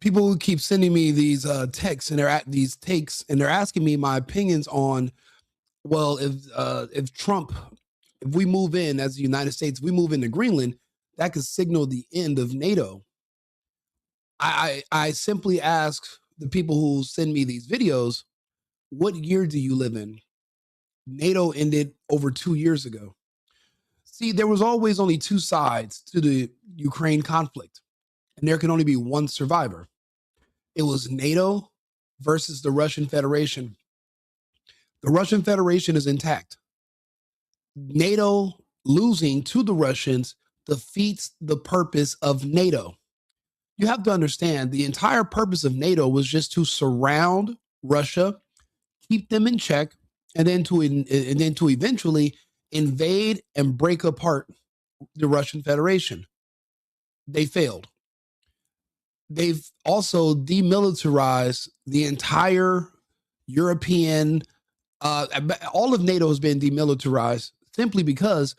people keep sending me these texts and these takes, and they're asking me my opinions on, well, if Trump, if we move in as the United States, if we move into Greenland, that could signal the end of NATO. I simply ask the people who send me these videos, what year do you live in? NATO ended over 2 years ago. See, there was always only two sides to the Ukraine conflict, and there can only be one survivor. It was NATO versus the Russian Federation. The Russian Federation is intact. NATO losing to the Russians defeats the purpose of NATO. You have to understand the entire purpose of NATO was just to surround Russia, keep them in check, and then to eventually invade and break apart the Russian Federation. They failed. They've also demilitarized the entire European, all of NATO has been demilitarized simply because,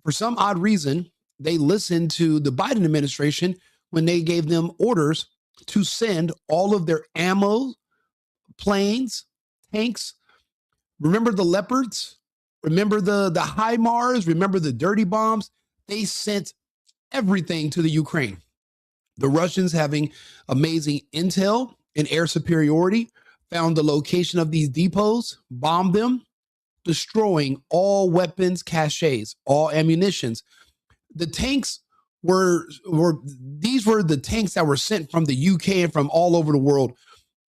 for some odd reason, they listened to the Biden administration when they gave them orders to send all of their ammo, planes, tanks. Remember the Leopards? Remember the HIMARS? Remember the dirty bombs? They sent everything to the Ukraine. The Russians, having amazing intel and air superiority, found the location of these depots, bombed them, destroying all weapons caches, all ammunitions. The tanks were the tanks that were sent from the UK and from all over the world.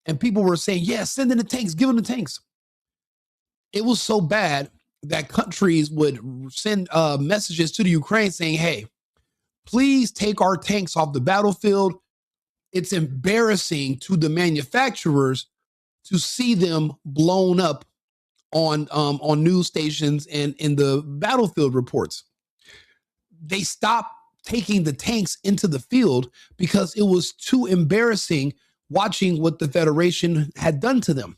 And people were saying, yeah, send in the tanks, give them the tanks. It was so bad that countries would send messages to the Ukraine saying, hey, please take our tanks off the battlefield. It's embarrassing to the manufacturers to see them blown up on news stations and in the battlefield reports. They stopped taking the tanks into the field because it was too embarrassing watching what the Federation had done to them,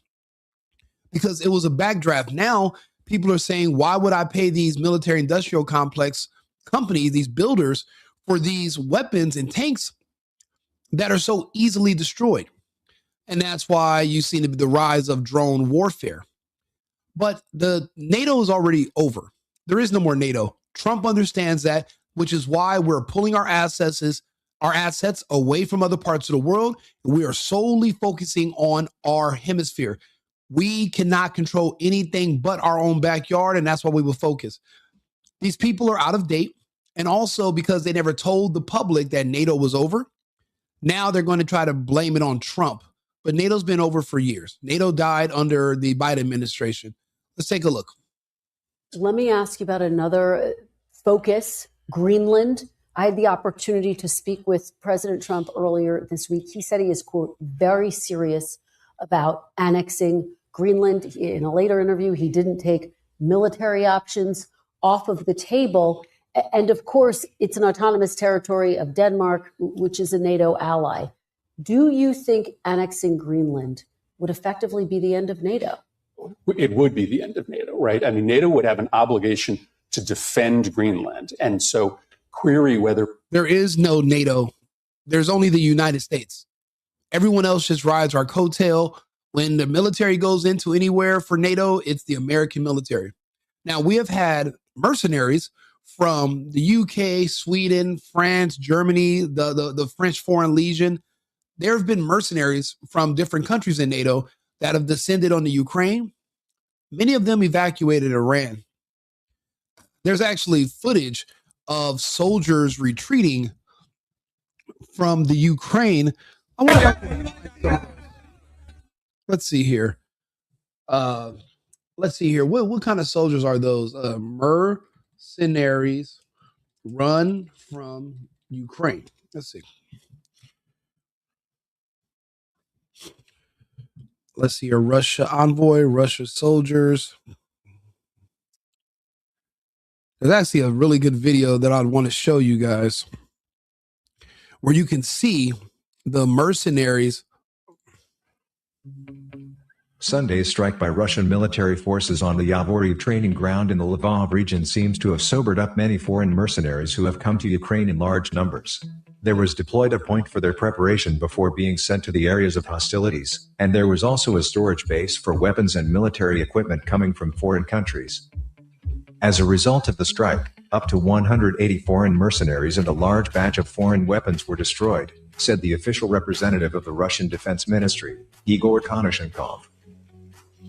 because it was a backdraft. Now people are saying, why would I pay these military industrial complex companies, these builders, for these weapons and tanks that are so easily destroyed? And that's why you see the rise of drone warfare. But the NATO is already over. There is no more NATO. Trump understands that, which is why we're pulling our assets away from other parts of the world. We are solely focusing on our hemisphere. We cannot control anything but our own backyard, and that's why we will focus. These people are out of date, and also because they never told the public that NATO was over, now they're going to try to blame it on Trump. But NATO's been over for years. NATO died under the Biden administration. Let's take a look. Let me ask you about another focus, Greenland. I had the opportunity to speak with President Trump earlier this week. He said he is, quote, very serious about annexing Greenland. In a later interview, he didn't take military options off of the table. And of course, it's an autonomous territory of Denmark, which is a NATO ally. Do you think annexing Greenland would effectively be the end of NATO? It would be the end of NATO, right? I mean, NATO would have an obligation to defend Greenland. And so query whether there is no NATO. There's only the United States. Everyone else just rides our coattail. When the military goes into anywhere for NATO, it's the American military. Now, we have had mercenaries from the UK, Sweden, France, Germany, the French Foreign Legion. There have been mercenaries from different countries in NATO that have descended on the Ukraine. Many of them evacuated Iran. There's actually footage of soldiers retreating from the Ukraine. Let's see here. What kind of soldiers are those? Mercenaries run from Ukraine. Let's see. Let's see here. Russia envoy, Russia soldiers. There's actually a really good video that I'd want to show you guys where you can see the mercenaries. Sunday's strike by Russian military forces on the Yavory training ground in the Lvov region seems to have sobered up many foreign mercenaries who have come to Ukraine in large numbers. There was deployed a point for their preparation before being sent to the areas of hostilities, and there was also a storage base for weapons and military equipment coming from foreign countries. As a result of the strike, up to 180 foreign mercenaries and a large batch of foreign weapons were destroyed, said the official representative of the Russian Defense Ministry, Igor Konashenkov.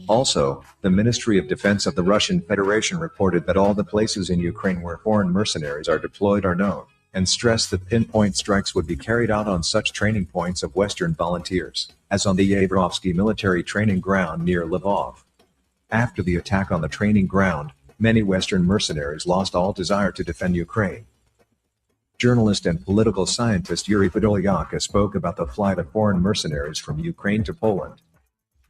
Also, the Ministry of Defense of the Russian Federation reported that all the places in Ukraine where foreign mercenaries are deployed are known, and stressed that pinpoint strikes would be carried out on such training points of Western volunteers, as on the Yavrovsky military training ground near Lvov. After the attack on the training ground, many Western mercenaries lost all desire to defend Ukraine. Journalist and political scientist Yuri Podolyaka spoke about the flight of foreign mercenaries from Ukraine to Poland.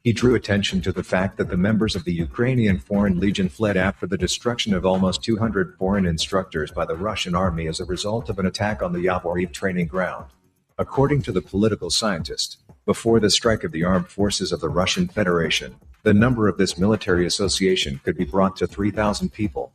He drew attention to the fact that the members of the Ukrainian Foreign Legion fled after the destruction of almost 200 foreign instructors by the Russian army as a result of an attack on the Yavoriv training ground. According to the political scientist, before the strike of the armed forces of the Russian Federation, the number of this military association could be brought to 3,000 people.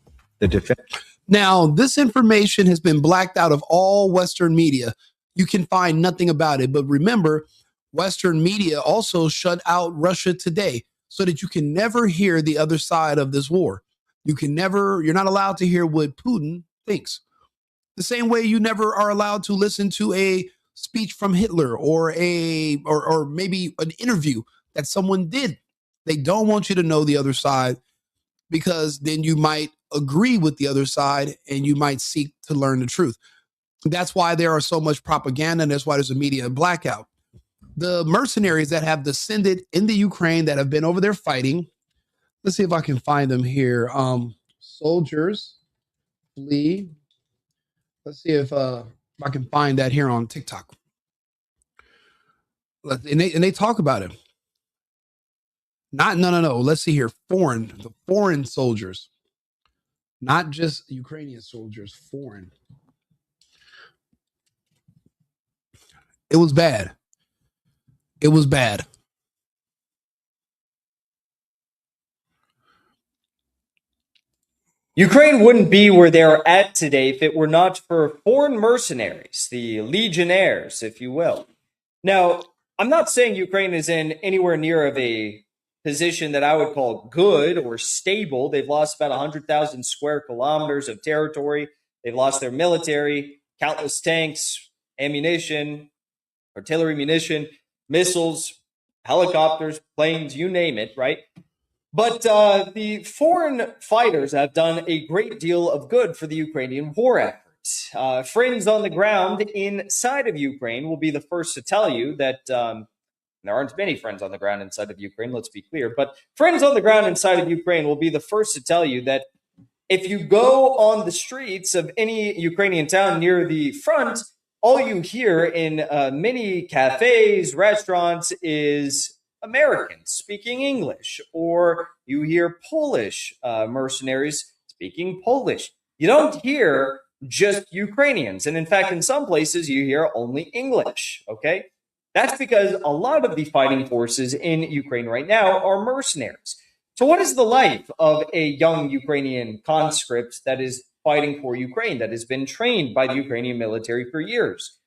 Now, this information has been blacked out of all Western media. You can find nothing about it. But remember, Western media also shut out Russia Today so that you can never hear the other side of this war. You're not allowed to hear what Putin thinks. The same way you never are allowed to listen to a speech from Hitler or maybe an interview that someone did. They don't want you to know the other side because then you might agree with the other side and you might seek to learn the truth. That's why there are so much propaganda, and that's why there's a media blackout. The mercenaries that have descended in the Ukraine that have been over there fighting. Let's see if I can find them here. Soldiers flee. Let's see if I can find that here on TikTok. And they talk about it. No. Let's see here. The foreign soldiers, not just Ukrainian soldiers. Foreign. It was bad. It was bad. Ukraine wouldn't be where they're at today if it were not for foreign mercenaries, the legionnaires, if you will. Now, I'm not saying Ukraine is in anywhere near of a position that I would call good or stable. They've lost about 100,000 square kilometers of territory. They've lost their military, countless tanks, ammunition, artillery munition, missiles, helicopters, planes, you name it, right? But the foreign fighters have done a great deal of good for the Ukrainian war effort. Friends on the ground inside of Ukraine will be the first to tell you that there aren't many friends on the ground inside of Ukraine, let's be clear. But friends on the ground inside of Ukraine will be the first to tell you that if you go on the streets of any Ukrainian town near the front, all you hear in many cafes, restaurants is Americans speaking English, or you hear Polish mercenaries speaking Polish. You don't hear just Ukrainians. And in fact, in some places, you hear only English, okay? That's because a lot of the fighting forces in Ukraine right now are mercenaries. So what is the life of a young Ukrainian conscript that is fighting for Ukraine, that has been trained by the Ukrainian military for years?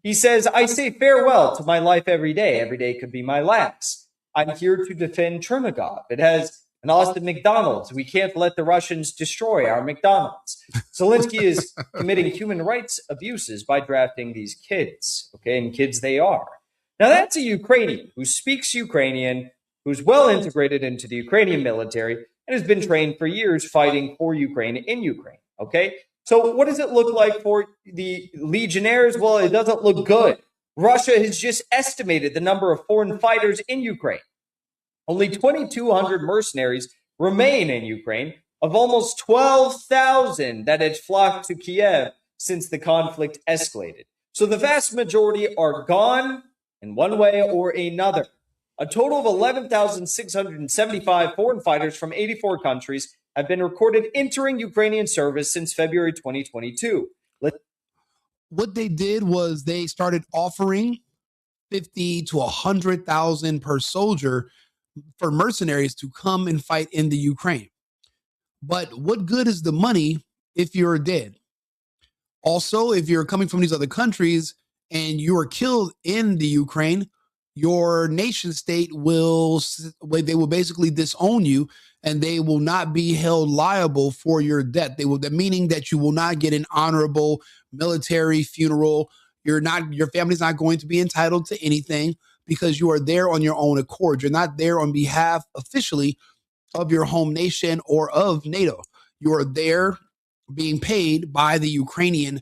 He says, I say farewell to my life every day. Every day could be my last. I'm here to defend Chernigov. It has an Austin McDonald's. We can't let the Russians destroy our McDonald's. Zelensky is committing human rights abuses by drafting these kids, okay, and kids they are. Now, that's a Ukrainian who speaks Ukrainian, who's well integrated into the Ukrainian military, and has been trained for years fighting for Ukraine in Ukraine, okay? So what does it look like for the legionnaires? Well, it doesn't look good. Russia has just estimated the number of foreign fighters in Ukraine. Only 2,200 mercenaries remain in Ukraine, of almost 12,000 that had flocked to Kiev since the conflict escalated. So the vast majority are gone in one way or another. A total of 11,675 foreign fighters from 84 countries have been recorded entering Ukrainian service since February 2022. What they did was they started offering 50 to 100,000 per soldier for mercenaries to come and fight in the Ukraine. But what good is the money if you're dead? Also, if you're coming from these other countries and you are killed in the Ukraine, your nation state they will basically disown you, and they will not be held liable for your death. Meaning that you will not get an honorable military funeral. Your family's not going to be entitled to anything because you are there on your own accord. You're not there on behalf officially of your home nation or of NATO. You are there being paid by the Ukrainian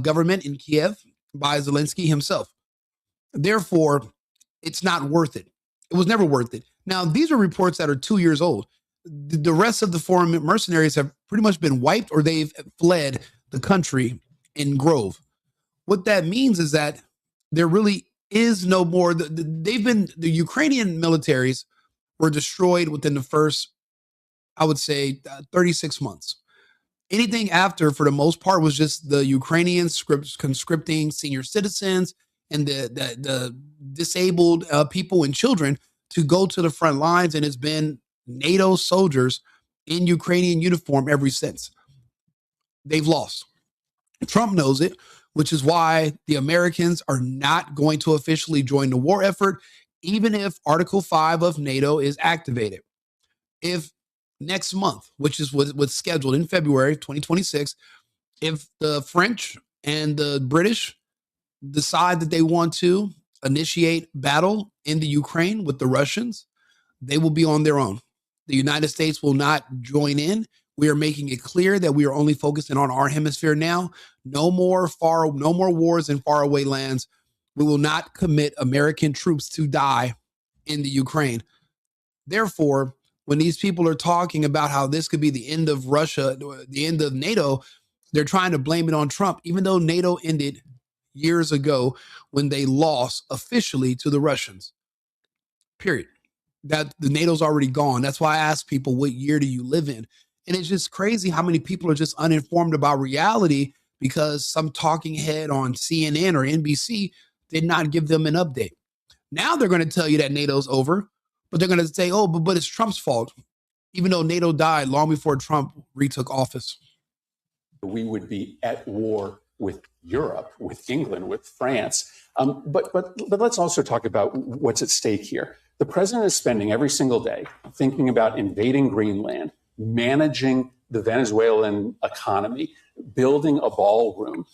government in Kiev, by Zelensky himself. Therefore, it's not worth it. It was never worth it. Now, these are reports that are 2 years old. The rest of the foreign mercenaries have pretty much been wiped, or they've fled the country in Grove. What that means is that there really is no more. The Ukrainian militaries were destroyed within the first, I would say, 36 months. Anything after, for the most part, was just the Ukrainians conscripting senior citizens and the disabled people and children to go to the front lines. And it's been NATO soldiers in Ukrainian uniform ever since. They've lost. Trump knows it, which is why the Americans are not going to officially join the war effort, even if Article 5 of NATO is activated. If next month, which is what's scheduled in February 2026, if the French and the British decide that they want to initiate battle in the Ukraine with the Russians, they will be on their own. The United States will not join in. We are making it clear that we are only focusing on our hemisphere now. No more wars in faraway lands. We will not commit American troops to die in the Ukraine. Therefore, when these people are talking about how this could be the end of Russia, the end of NATO, they're trying to blame it on Trump, even though NATO ended years ago when they lost officially to the Russians. Period. That the NATO's already gone. That's why I ask people, what year do you live in? And it's just crazy how many people are just uninformed about reality because some talking head on CNN or NBC did not give them an update. Now they're going to tell you that NATO's over, but they're going to say, oh, but it's Trump's fault, even though NATO died long before Trump retook office. We would be at war with Europe, with England, with France. But let's also talk about what's at stake here. The president is spending every single day thinking about invading Greenland, managing the Venezuelan economy, building a ballroom.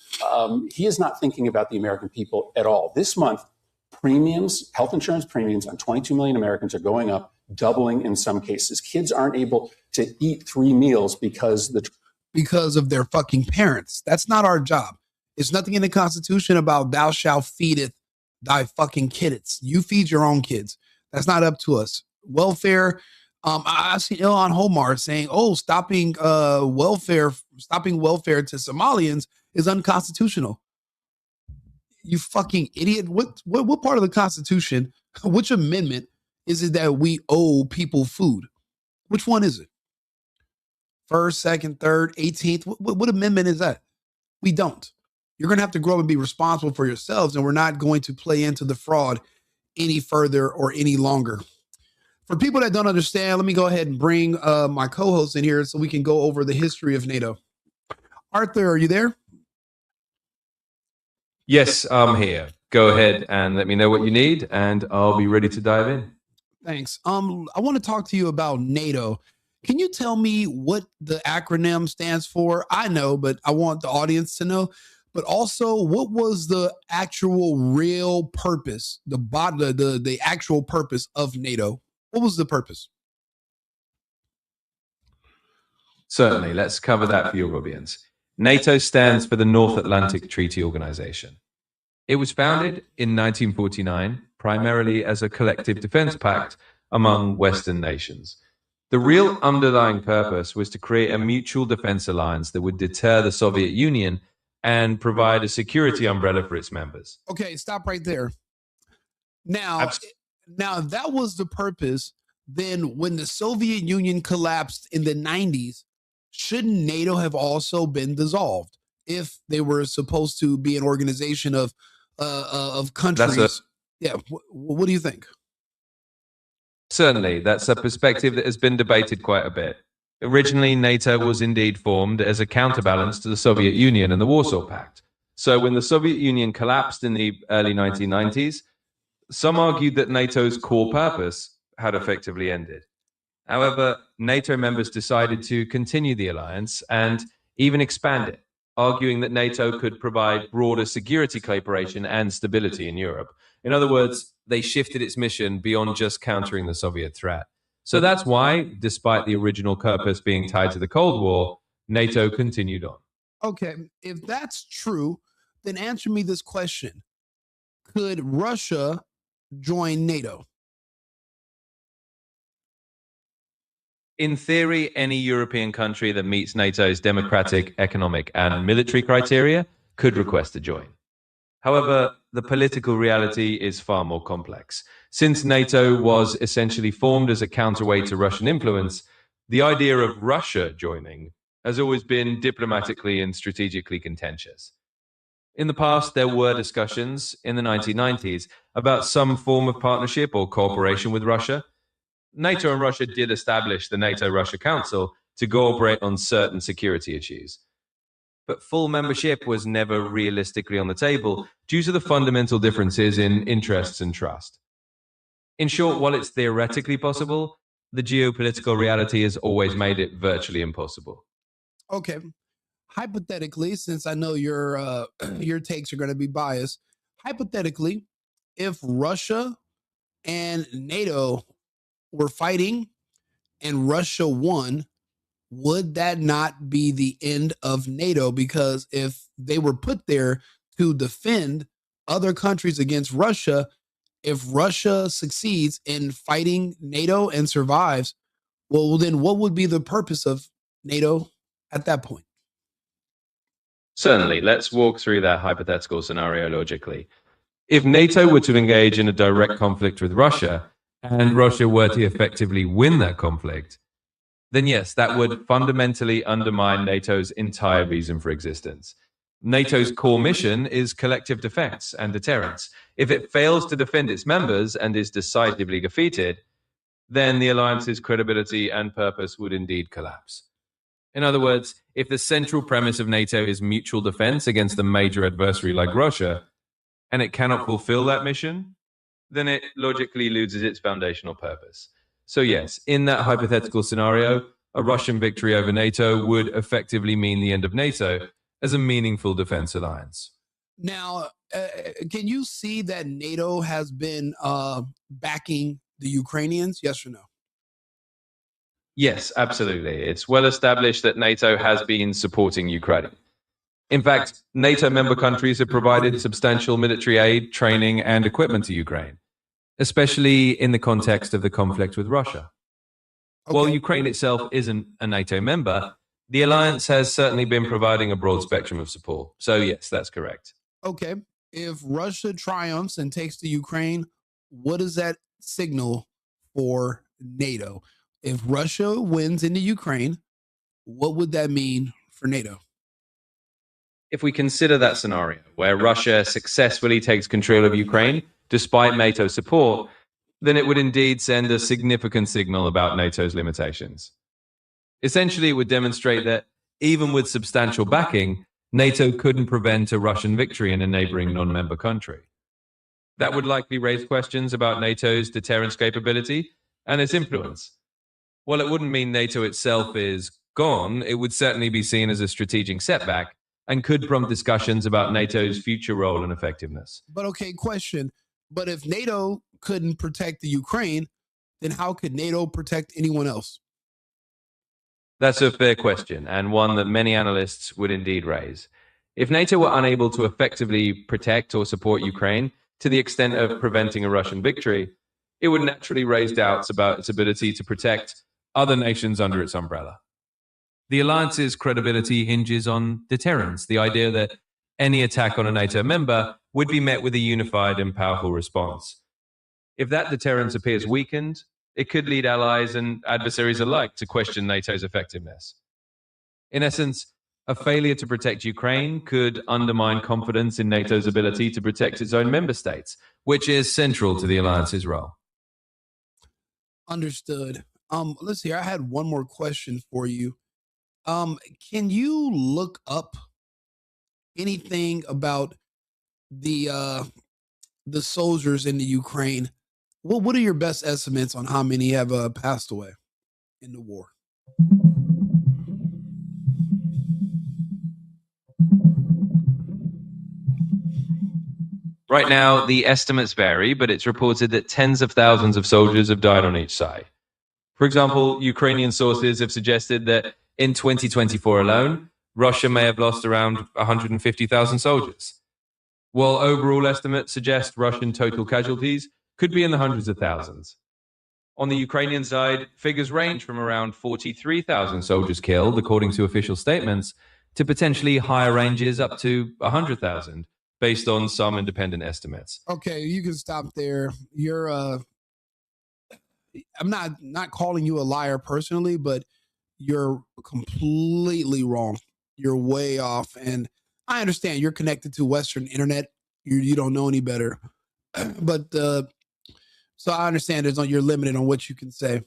He is not thinking about the American people at all. This month, premiums, health insurance premiums on 22 million Americans are going up, doubling in some cases. Kids aren't able to eat 3 meals because of their fucking parents. That's not our job. There's nothing in the Constitution about thou shalt feedeth thy fucking kids. You feed your own kids. That's not up to us. Welfare. I see Ilhan Omar saying, "Oh, stopping welfare to Somalians is unconstitutional." You fucking idiot! What part of the Constitution? Which amendment is it that we owe people food? Which one is it? First, second, third, 18th. What amendment is that? We don't. You're going to have to grow up and be responsible for yourselves, and we're not going to play into the fraud any further or any longer. For people that don't understand, let me go ahead and bring my co-host in here so we can go over the history of NATO. Arthur, are you there? Yes, I'm here. Go ahead and let me know what you need, and I'll be ready to dive in. Thanks. I want to talk to you about NATO. Can you tell me what the acronym stands for? I know, but I want the audience to know. But also, what was the actual real purpose, the actual purpose of NATO? What was the purpose? Certainly, let's cover that for your audience. NATO stands for the North Atlantic Treaty Organization. It was founded in 1949, primarily as a collective defense pact among Western nations. The real underlying purpose was to create a mutual defense alliance that would deter the Soviet Union and provide a security umbrella for its members. Okay, stop right there. Now, if that was the purpose, then when the Soviet Union collapsed in the 90s, shouldn't NATO have also been dissolved if they were supposed to be an organization of countries? What do you think? Certainly, that's a perspective that has been debated quite a bit. Originally, NATO was indeed formed as a counterbalance to the Soviet Union and the Warsaw Pact. So when the Soviet Union collapsed in the early 1990s, some argued that NATO's core purpose had effectively ended. However, NATO members decided to continue the alliance and even expand it, arguing that NATO could provide broader security cooperation and stability in Europe. In other words, they shifted its mission beyond just countering the Soviet threat. So that's why, despite the original purpose being tied to the Cold War, NATO continued on. Okay, if that's true, then answer me this question. Could Russia join NATO? In theory, any European country that meets NATO's democratic, economic, and military criteria could request to join. However, the political reality is far more complex. Since NATO was essentially formed as a counterweight to Russian influence, the idea of Russia joining has always been diplomatically and strategically contentious. In the past, there were discussions in the 1990s about some form of partnership or cooperation with Russia. NATO and Russia did establish the NATO-Russia Council to cooperate on certain security issues. But full membership was never realistically on the table due to the fundamental differences in interests and trust. In short, while it's theoretically possible, the geopolitical reality has always made it virtually impossible. Okay, hypothetically, since I know your your takes are going to be biased, hypothetically, if Russia and NATO were fighting and Russia won, would that not be the end of NATO? Because if they were put there to defend other countries against Russia, if Russia succeeds in fighting NATO and survives, well, then what would be the purpose of NATO at that point? Certainly, let's walk through that hypothetical scenario logically. If NATO were to engage in a direct conflict with Russia, and Russia were to effectively win that conflict, then yes, that would fundamentally undermine NATO's entire reason for existence. NATO's core mission is collective defense and deterrence. If it fails to defend its members and is decisively defeated, then the alliance's credibility and purpose would indeed collapse. In other words, if the central premise of NATO is mutual defense against a major adversary like Russia, and it cannot fulfill that mission, then it logically loses its foundational purpose. So yes, in that hypothetical scenario, a Russian victory over NATO would effectively mean the end of NATO as a meaningful defense alliance. Now, can you see that NATO has been backing the Ukrainians? Yes or no? Yes, absolutely. It's well established that NATO has been supporting Ukraine. In fact, NATO member countries have provided substantial military aid, training, and equipment to Ukraine, especially in the context of the conflict with Russia. While Ukraine itself isn't a NATO member, the alliance has certainly been providing a broad spectrum of support. So yes, that's correct. Okay. If Russia triumphs and takes the Ukraine, what does that signal for NATO? If Russia wins in the Ukraine, what would that mean for NATO? If we consider that scenario where Russia successfully takes control of Ukraine despite NATO support, then it would indeed send a significant signal about NATO's limitations. Essentially, it would demonstrate that even with substantial backing, NATO couldn't prevent a Russian victory in a neighboring non-member country. That would likely raise questions about NATO's deterrence capability and its influence. While it wouldn't mean NATO itself is gone, it would certainly be seen as a strategic setback and could prompt discussions about NATO's future role and effectiveness. But okay, question. But if NATO couldn't protect the Ukraine, then how could NATO protect anyone else? That's a fair question, and one that many analysts would indeed raise. If NATO were unable to effectively protect or support Ukraine to the extent of preventing a Russian victory, it would naturally raise doubts about its ability to protect other nations under its umbrella. The alliance's credibility hinges on deterrence, the idea that any attack on a NATO member would be met with a unified and powerful response. If that deterrence appears weakened, it could lead allies and adversaries alike to question NATO's effectiveness. In essence, a failure to protect Ukraine could undermine confidence in NATO's ability to protect its own member states, which is central to the alliance's role. Understood. Let's see. I had one more question for you. Can you look up anything about the soldiers in the Ukraine, what are your best estimates on how many have passed away in the war? Right now, the estimates vary, but it's reported that tens of thousands of soldiers have died on each side. For example, Ukrainian sources have suggested that in 2024 alone, Russia may have lost around 150,000 soldiers, while overall estimates suggest Russian total casualties could be in the hundreds of thousands. On the Ukrainian side, figures range from around 43,000 soldiers killed, according to official statements, to potentially higher ranges up to 100,000, based on some independent estimates. Okay, you can stop there. You're I'm not calling you a liar personally, but you're completely wrong. You're way off, and I understand you're connected to Western internet. You don't know any better, but so I understand you're limited on what you can say.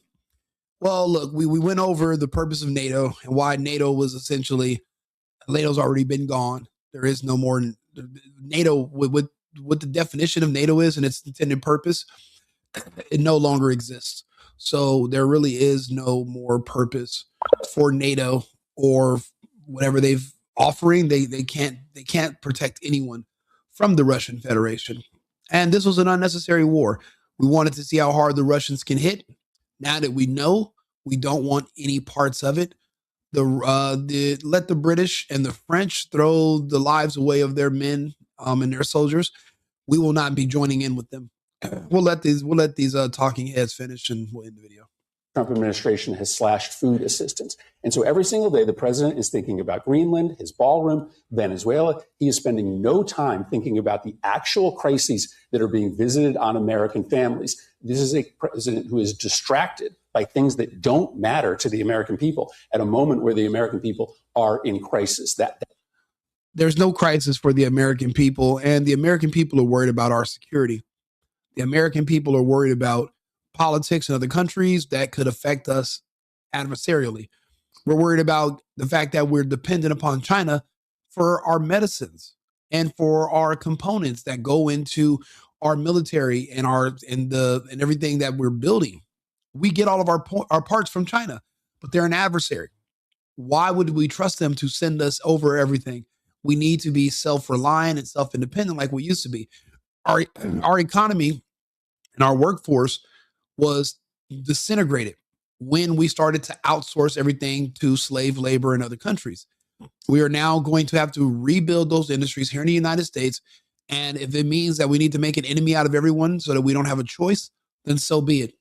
Well, look, we went over the purpose of NATO and why NATO's already been gone. There is no more NATO. What the definition of NATO is and its intended purpose, it no longer exists. So there really is no more purpose for NATO or whatever they've offering. They can't protect anyone from the Russian Federation. And this was an unnecessary war. We wanted to see how hard the Russians can hit. Now that we know, we don't want any parts of it. Let the British and the French throw the lives away of their men and their soldiers. We will not be joining in with them. We'll let these talking heads finish, and we'll end the video. Trump administration has slashed food assistance. And so every single day, the president is thinking about Greenland, his ballroom, Venezuela. He is spending no time thinking about the actual crises that are being visited on American families. This is a president who is distracted by things that don't matter to the American people at a moment where the American people are in crisis. There's no crisis for the American people, and the American people are worried about our security. The American people are worried about politics in other countries that could affect us adversarially. We're worried about the fact that we're dependent upon China for our medicines and for our components that go into our military and and everything that we're building. We get all of our parts from China, but they're an adversary. Why would we trust them to send us over everything? We need to be self-reliant and self-independent like we used to be. Our economy and our workforce was disintegrated when we started to outsource everything to slave labor in other countries. We are now going to have to rebuild those industries here in the United States. And if it means that we need to make an enemy out of everyone so that we don't have a choice, then so be it.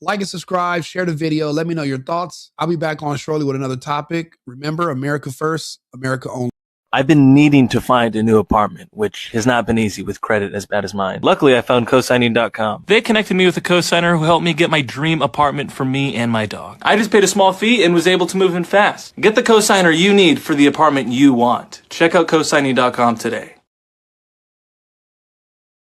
Like and subscribe, share the video. Let me know your thoughts. I'll be back on shortly with another topic. Remember, America first, America only. I've been needing to find a new apartment, which has not been easy with credit as bad as mine. Luckily, I found cosigning.com. They connected me with a cosigner who helped me get my dream apartment for me and my dog. I just paid a small fee and was able to move in fast. Get the cosigner you need for the apartment you want. Check out cosigning.com today.